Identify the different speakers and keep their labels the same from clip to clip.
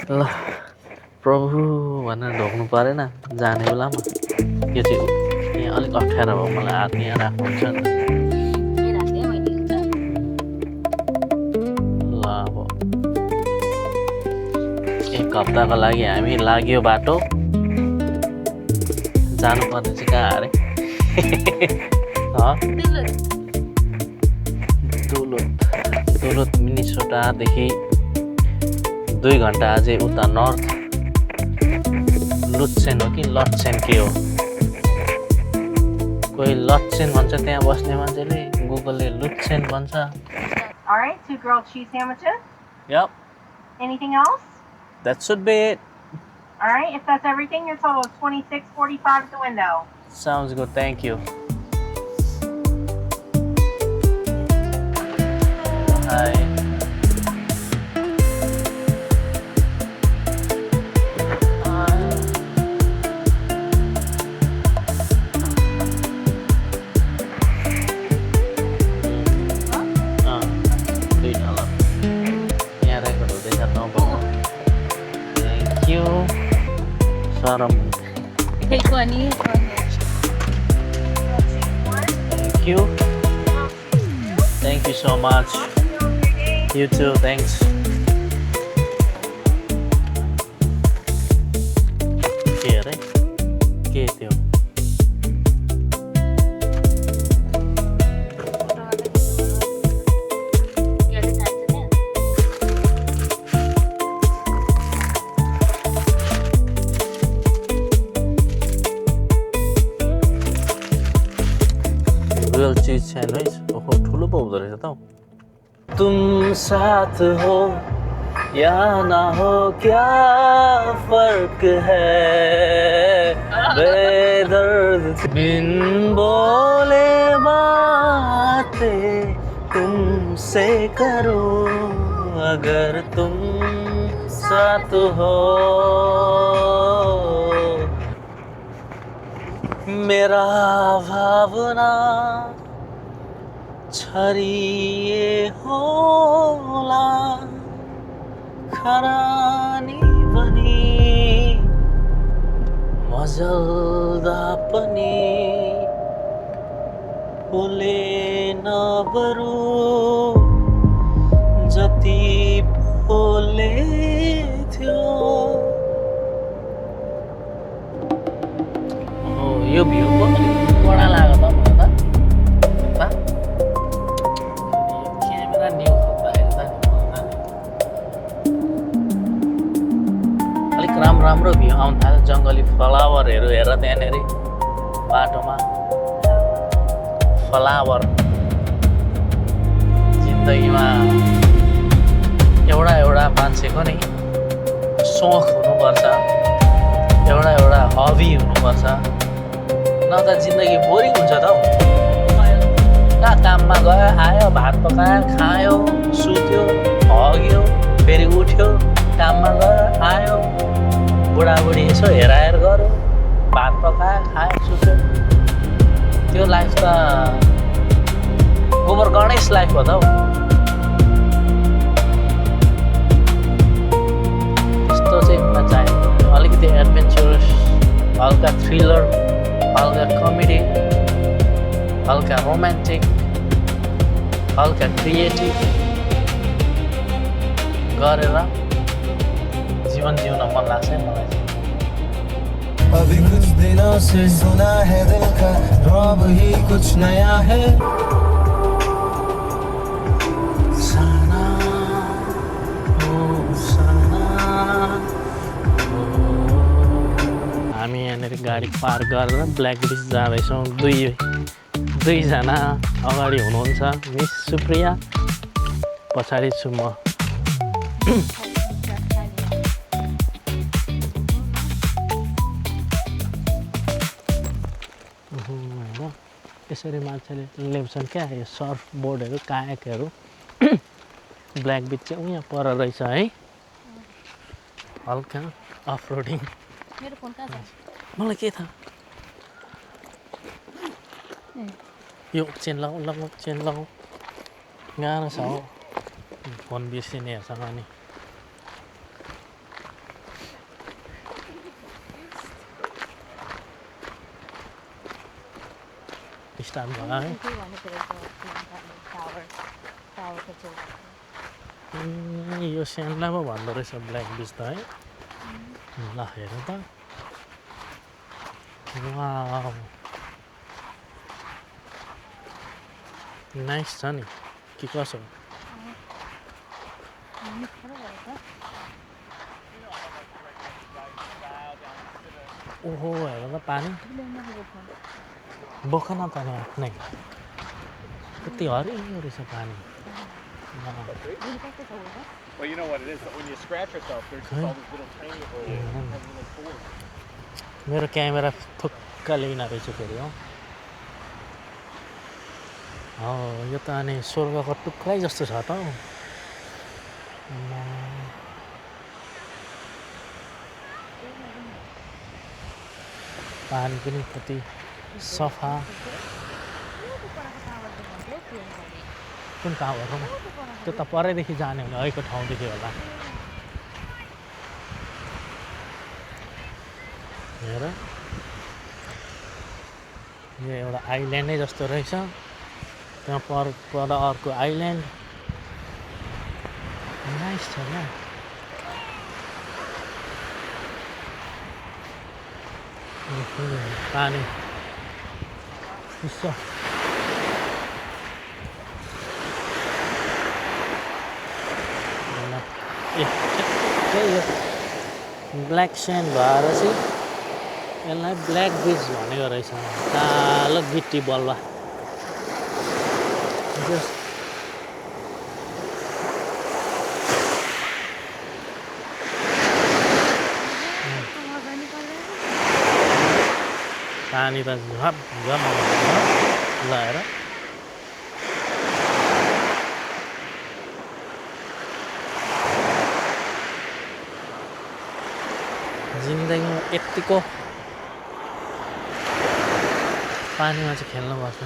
Speaker 1: ल प्रभु भनेर ढोक्नु परेन जाने बेलामा यो चाहिँ यहाँ अलिक अप्ठ्यारो भयो मलाई हात यहाँ राख्नु हुन्छ नि ल अब 1 हप्ताको लागि हामी लाग्यो बाटो जानुपर्ने चाहिँ कहाँ अरे दुलुत मिनिसोटादेखि 2 घन्टा अझै उता नर्थ लुत्सेन हो कि लट्सेन के हो कोही लट्सेन भन्छ त्यहाँ बस्ने मान्छेले गुगलले लुत्सेन भन्छ
Speaker 2: All right, 2 grilled cheese sandwiches.
Speaker 1: Yep,
Speaker 2: Anything else?
Speaker 1: that should be it.
Speaker 2: All right, if that's everything, your total is $26.45 at the window.
Speaker 1: Sounds good, thank you. Hi. Thank you. Saram.
Speaker 3: Take one, you one.
Speaker 1: Thank you. Thank you so much. You too, thanks. के अरे के त्यो real cheese sandwich ओहो ठुलो पो हुँदो रहेछ त हौ तुम साथ हो या ना हो क्या फर्क है बेदर्द बिन बोले बातें तुमसे करूं अगर तुम साथ हो मेरा भावना छरिए होला खरानी बनी मजल्दा पनि बोले नबरु जति बोले थियो यो भ्यू पनि बडा लाग्यो त मलाई त क्यामेरा न्यू अलिक राम्रो भ्यू आउनु थाल्यो जङ्गली फ्लावरहरू हेर त्यहाँनिर बाटोमा फ्लावर जिन्दगीमा एउटा मान्छेको नि सोख हुनुपर्छ एउटा हबी हुनुपर्छ न त जिन्दगी बोरिङ हुन्छ त हौ कहाँ काममा गयो आयो भात पकायो खायो सुत्यो हग्यो फेरि उठ्यो काममा गयो आयो बुढाबुढी यसो हेराहेर गर्यो भात पकायो खायो सुत्यो त्यो लाइफ त गोबर गणेश लाइफ हो त हौ त्यस्तो चाहिँ हुन चाहियो अलिकति एडभेन्चरस हल्का थ्रिलर हल्का कमेडी हल्का रोमान्टिक हल्का क्रिएटिभ गरेर जीवन जिउन मन लाग्छ मलाई
Speaker 4: अभी कुछ दिनों से सुना है दिल का रौब ही कुछ नया है
Speaker 1: हामी यहाँनिर गाडी पार्क गरेर ब्ल्याक ब्रिज जाँदैछौँ दुईजना अगाडि हुनुहुन्छ मिस सुप्रिया पछाडि छु म होइन यसरी मान्छेले ल्याउँछन् क्या यो सर्फ बोर्डहरू कायाकहरू ब्ल्याक बिच चाहिँ उहाँ पर रहेछ है हल्का अफ रोडिङ मलाई के थाहा यो चेन लगाऊ चेन लगाऊ गाह्रो छ हौ फोन बिर्सिनेहरूसँग नि स्टार्ट भयो है
Speaker 3: त्यही भनेको रहेछ टावरको छेउमा
Speaker 1: यो स्यान्डला पो भन्दो रहेछ ब्ल्याक बिच त है ल हेर त वाउ नाइस छ नि कि कसो ओहो हेर त पानी बोक न त आफ्नै कति हरियो रहेछ पानी
Speaker 5: Well, you know what it is. When you scratch yourself, there's just all these little tiny holes and little pores.
Speaker 1: मेरो क्यामेरा थुक्क लिन रहेछ फेरि हो यो त अनि स्वर्गको टुक्रै जस्तो छ त हौ पानी पनि कति सफा कुन टावरमा त्यो त परैदेखि जाने होला अहिलेको ठाउँदेखि होला हेर यो एउटा आइल्यान्डै जस्तो रहेछ त्यहाँ पर अर्को आइल्यान्ड नाइस छ क्या पानी चिसो ब्ल्याक स्यान्ड भएर चाहिँ यसलाई ब्ल्याक बिच भनेको रहेछ कालो गिट्टी बलुवा पानी त झप झप ल हेर जिन्दगीमा यत्तिको पानीमा चाहिँ खेल्नुपर्छ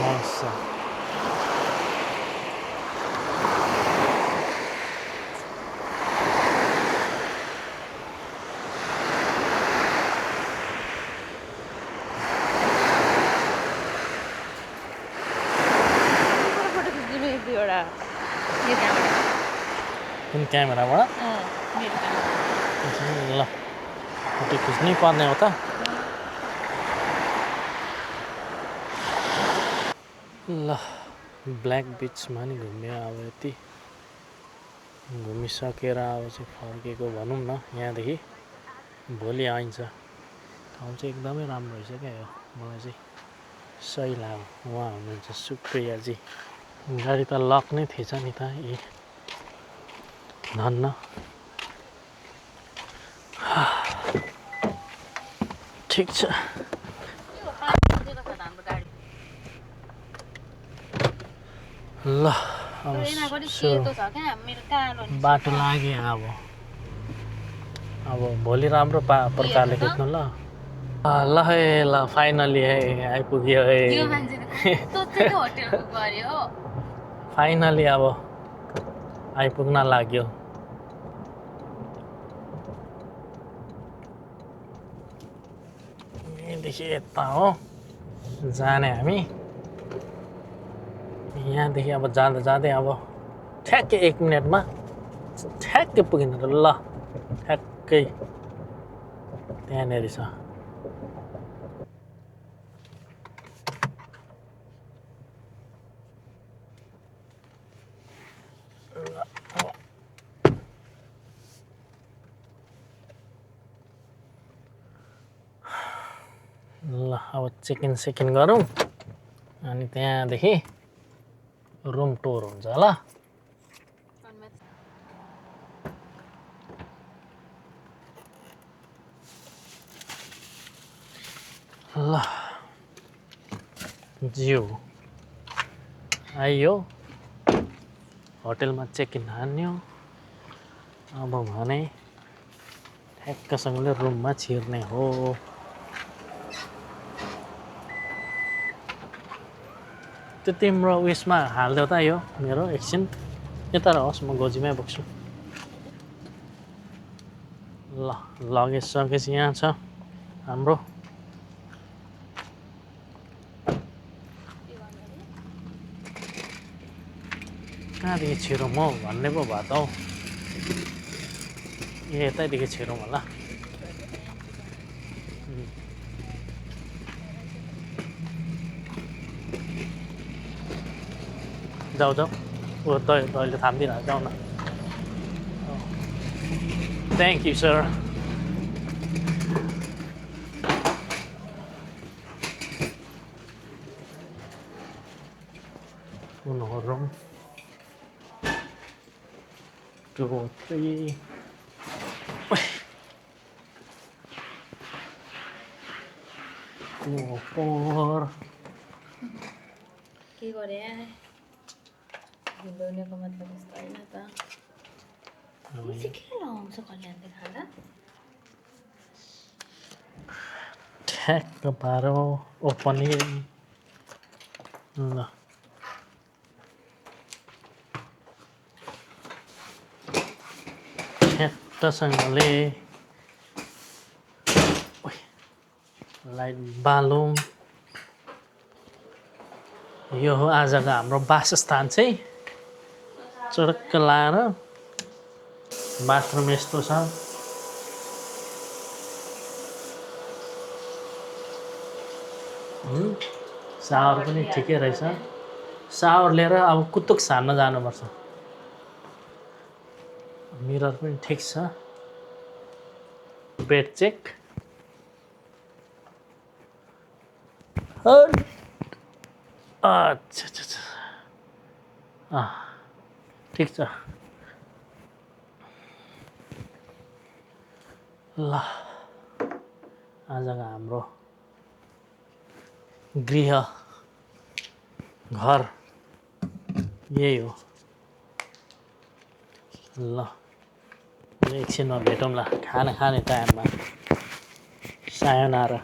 Speaker 1: मजा कुन क्यामेराबाट ल फोटो खिच्नै पर्ने हो त ल ब्ल्याक बिचमा नि घुम्यो अब यति घुमिसकेर अब चाहिँ फर्केको भनौँ न यहाँदेखि भोलि आइन्छ ठाउँ चाहिँ एकदमै राम्रो रहेछ क्या यो मलाई चाहिँ सही लाग्यो उहाँ हुनुहुन्छ सुप्रियाजी गाडी त लक नै थिएछ नि त ए धन्न ठिक छ ल बाटो लाग्यो अब भोलि राम्रो प्रकारले खिच्नु ल ल है ल फाइनली है आइपुग्यो है फाइनली अब आइपुग्न लाग्यो यहाँदेखि यता हो जाने हामी यहाँदेखि अब जाँदा जाँदै अब ठ्याक्कै 1 मिनटमा ठ्याक्कै पुगिन्छ ल ठ्याक्कै त्यहाँनिर छ ल अब चेक इन गरौँ अनि त्यहाँदेखि रुम टुर हुन्छ ल ल ज्यू आइयो होटेलमा चेक इन हान्यो अब भने ठ्याक्कसँगले रुममा छिर्ने हो त्यो तिम्रो उयसमा हालिदेऊ त यो मेरो एकछिन यता होस् म गोजीमै बोक्छु ल लगेज सकेपछि यहाँ छ हाम्रो कहाँदेखि छिरौँ म भन्ने पो भयो त हौ ए यतैदेखि छिरौँ होला जाऊ जाऊ ऊ तैँले थामिदिन जाऊ न थ्याङ्क यू सर room 2 3 4
Speaker 3: के गरे हिँड्नेको मतलब यस्तो होइन त चाहिँ के लगाउँछ कल्याणले खाँदा
Speaker 1: ठ्याक्क पारो ओपनिङ ल ठ्याक्कसँगले लाइट बालौँ यो हो आजको हाम्रो वासस्थान चाहिँ चुरक्क लाएर बाथरुम यस्तो छ सावर पनि ठिकै रहेछ सावर लिएर अब कुतुक छान्न जानुपर्छ मिरर पनि ठिक छ बेड चेक अच्छा ठिक छ ल आजको हाम्रो गृह घर यही हो ल एकछिनमा भेटौँला खाना खाने टाइममा सायोनारा